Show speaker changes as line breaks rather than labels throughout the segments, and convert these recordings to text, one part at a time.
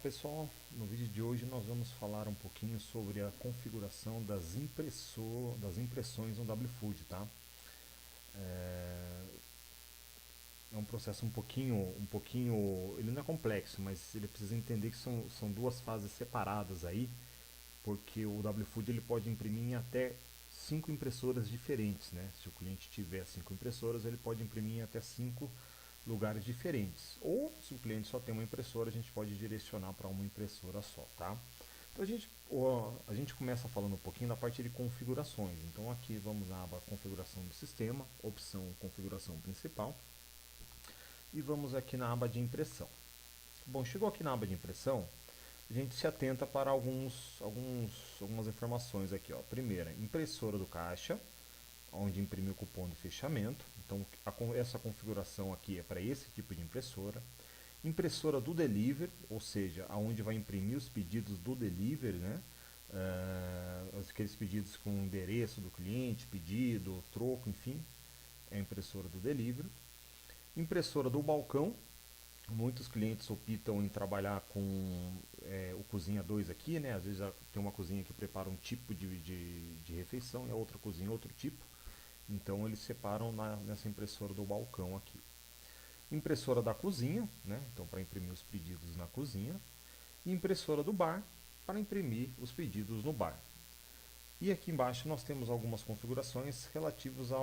pessoal, no vídeo de hoje nós vamos falar um pouquinho sobre a configuração das impressões no WFood, tá? É um processo ele não é complexo, mas ele precisa entender que são duas fases separadas aí, porque o WFood ele pode imprimir em até 5 impressoras diferentes, né? Se o cliente tiver 5 impressoras, ele pode imprimir em até 5 lugares diferentes. Ou se o cliente só tem uma impressora, a gente pode direcionar para uma impressora só, tá? Então a gente começa falando um pouquinho da parte de configurações. Então aqui vamos na aba configuração do sistema, opção configuração principal, e vamos aqui na aba de impressão. Bom, chegou aqui na aba de impressão, a gente se atenta para algumas informações aqui. Ó. Primeira, impressora do caixa, onde imprime o cupom de fechamento. Então essa configuração aqui é para esse tipo de impressora. Impressora do delivery, ou seja, aonde vai imprimir os pedidos do delivery, né? Aqueles pedidos com o endereço do cliente, pedido, troco, enfim, é a impressora do delivery. Impressora do balcão, muitos clientes optam em trabalhar com o cozinha 2 aqui, né? Às vezes tem uma cozinha que prepara um tipo de refeição e a outra cozinha outro tipo. Então eles separam nessa impressora do balcão aqui. Impressora da cozinha, né? Então para imprimir os pedidos na cozinha. E impressora do bar, para imprimir os pedidos no bar. E aqui embaixo nós temos algumas configurações relativas à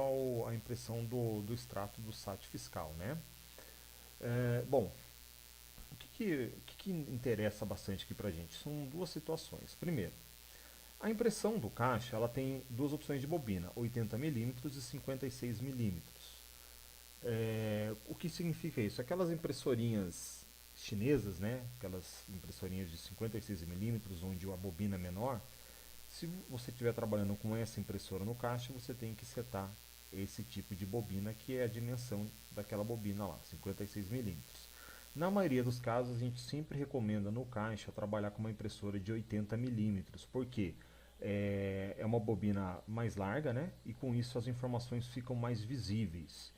impressão do extrato do SAT fiscal, né? Bom, o que interessa bastante aqui para a gente? São duas situações. Primeiro, a impressão do caixa ela tem duas opções de bobina, 80mm e 56mm. O que significa isso? Aquelas impressorinhas chinesas, né? Aquelas impressorinhas de 56mm, onde a bobina é menor, se você estiver trabalhando com essa impressora no caixa, você tem que setar esse tipo de bobina, que é a dimensão daquela bobina lá, 56mm. Na maioria dos casos, a gente sempre recomenda no caixa trabalhar com uma impressora de 80mm, porque é uma bobina mais larga, né? E com isso as informações ficam mais visíveis.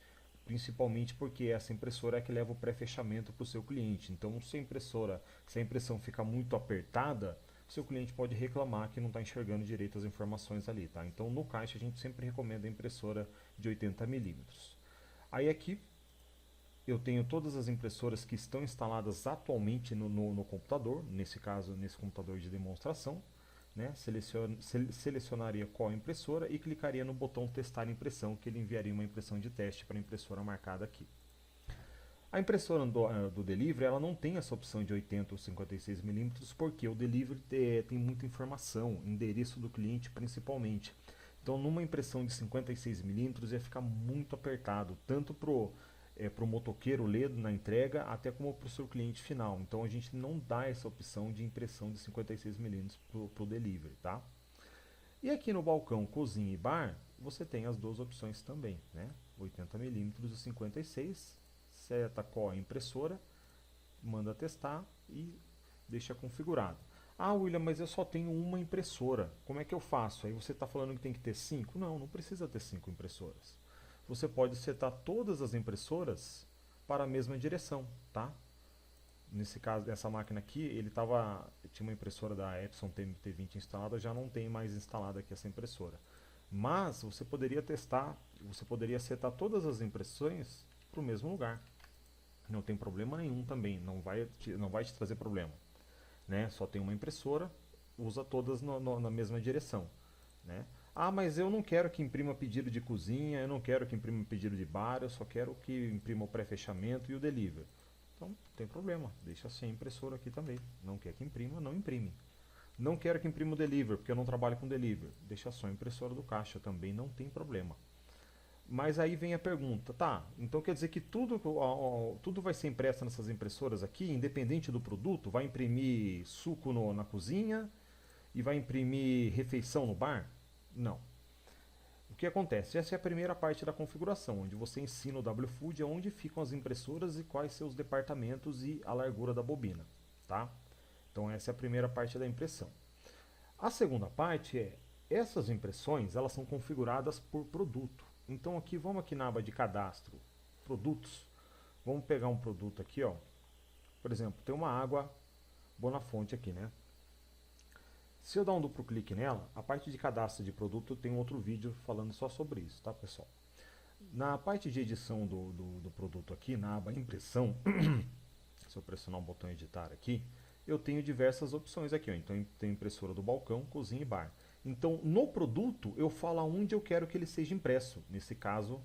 Principalmente porque essa impressora é que leva o pré-fechamento para o seu cliente. Então, se a impressão fica muito apertada, seu cliente pode reclamar que não está enxergando direito as informações ali, tá? Então, no caixa a gente sempre recomenda a impressora de 80mm. Aí aqui eu tenho todas as impressoras que estão instaladas atualmente no computador, nesse caso, nesse computador de demonstração. Né? Selecionaria qual impressora e clicaria no botão testar impressão, que ele enviaria uma impressão de teste para a impressora marcada aqui. A impressora do delivery ela não tem essa opção de 80 ou 56mm, porque o delivery tem muita informação, endereço do cliente principalmente. Então, numa impressão de 56mm ia ficar muito apertado, tanto para o motoqueiro ler na entrega, até como para o seu cliente final. Então, a gente não dá essa opção de impressão de 56mm para o delivery, tá? E aqui no balcão cozinha e bar, você tem as duas opções também, né? 80mm e 56, seta qual a impressora, manda testar e deixa configurado. Ah, William, mas eu só tenho uma impressora. Como é que eu faço? Aí você está falando que tem que ter 5? Não, não precisa ter 5 impressoras. Você pode setar todas as impressoras para a mesma direção, tá? Nesse caso, dessa máquina aqui, tinha uma impressora da Epson TMT20 instalada, já não tem mais instalada aqui essa impressora. Mas você poderia testar, você poderia setar todas as impressões para o mesmo lugar. Não tem problema nenhum também, não vai te trazer problema. Né? Só tem uma impressora, usa todas na mesma direção. Né? Ah, mas eu não quero que imprima pedido de cozinha, eu não quero que imprima pedido de bar, eu só quero que imprima o pré-fechamento e o delivery. Então, não tem problema, deixa sem impressora aqui também. Não quer que imprima, não imprime. Não quero que imprima o delivery, porque eu não trabalho com delivery. Deixa só a impressora do caixa também, não tem problema. Mas aí vem a pergunta, tá, então quer dizer que tudo vai ser impresso nessas impressoras aqui, independente do produto? Vai imprimir suco na cozinha e vai imprimir refeição no bar? Não. O que acontece? Essa é a primeira parte da configuração, onde você ensina o WFood onde ficam as impressoras e quais seus departamentos e a largura da bobina. Tá? Então essa é a primeira parte da impressão. A segunda parte essas impressões elas são configuradas por produto. Então vamos aqui na aba de cadastro, produtos. Vamos pegar um produto aqui, ó. Por exemplo, tem uma água vou na fonte aqui, né? Se eu dar um duplo clique nela, a parte de cadastro de produto tem outro vídeo falando só sobre isso, tá, pessoal? Na parte de edição do produto aqui, na aba impressão, se eu pressionar o botão editar aqui, eu tenho diversas opções aqui, ó. Então tem impressora do balcão, cozinha e bar. Então no produto eu falo aonde eu quero que ele seja impresso. Nesse caso,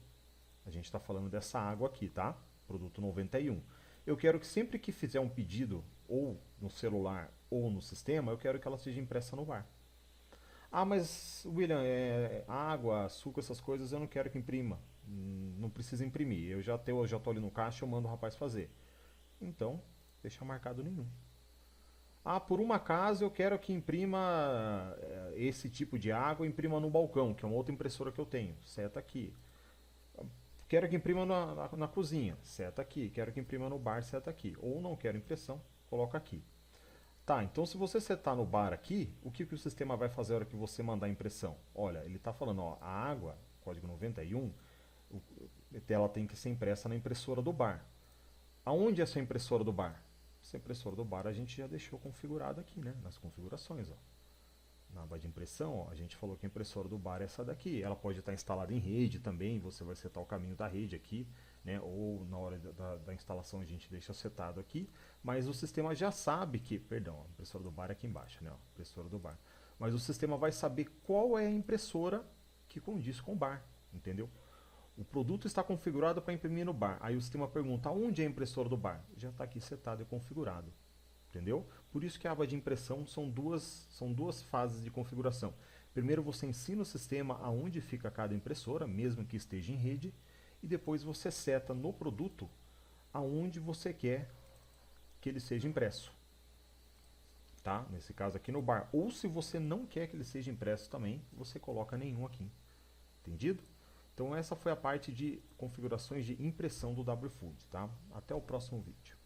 a gente está falando dessa água aqui, tá? Produto 91. Eu quero que sempre que fizer um pedido, ou no celular ou no sistema, eu quero que ela seja impressa no bar. Ah, mas William, água, açúcar, essas coisas eu não quero que imprima. Não precisa imprimir. Eu já tô ali no caixa, eu mando o rapaz fazer. Então, deixa marcado nenhum. Ah, por um acaso eu quero que imprima esse tipo de água, imprima no balcão, que é uma outra impressora que eu tenho. Seta aqui. Quero que imprima na cozinha, seta aqui. Quero que imprima no bar, seta aqui. Ou não quero impressão, coloca aqui. Tá, então se você setar no bar aqui, o que o sistema vai fazer na hora que você mandar a impressão? Olha, ele está falando, ó, a água, código 91, ela tem que ser impressa na impressora do bar. Aonde é essa impressora do bar? Essa impressora do bar a gente já deixou configurada aqui, né? Nas configurações, ó. Na aba de impressão, ó, a gente falou que a impressora do bar é essa daqui. Ela pode estar instalada em rede também, você vai setar o caminho da rede aqui, né? Ou na hora da instalação a gente deixa setado aqui. Mas o sistema já sabe que, perdão, a impressora do bar é aqui embaixo, né? Ó, impressora do bar. Mas o sistema vai saber qual é a impressora que condiz com o bar, entendeu? O produto está configurado para imprimir no bar. Aí o sistema pergunta, onde é a impressora do bar? Já está aqui setado e configurado. Entendeu? Por isso que a aba de impressão são duas fases de configuração. Primeiro você ensina o sistema aonde fica cada impressora, mesmo que esteja em rede, e depois você seta no produto aonde você quer que ele seja impresso. Tá? Nesse caso aqui no bar. Ou se você não quer que ele seja impresso também, você coloca nenhum aqui. Entendido? Então essa foi a parte de configurações de impressão do WFood. Tá? Até o próximo vídeo.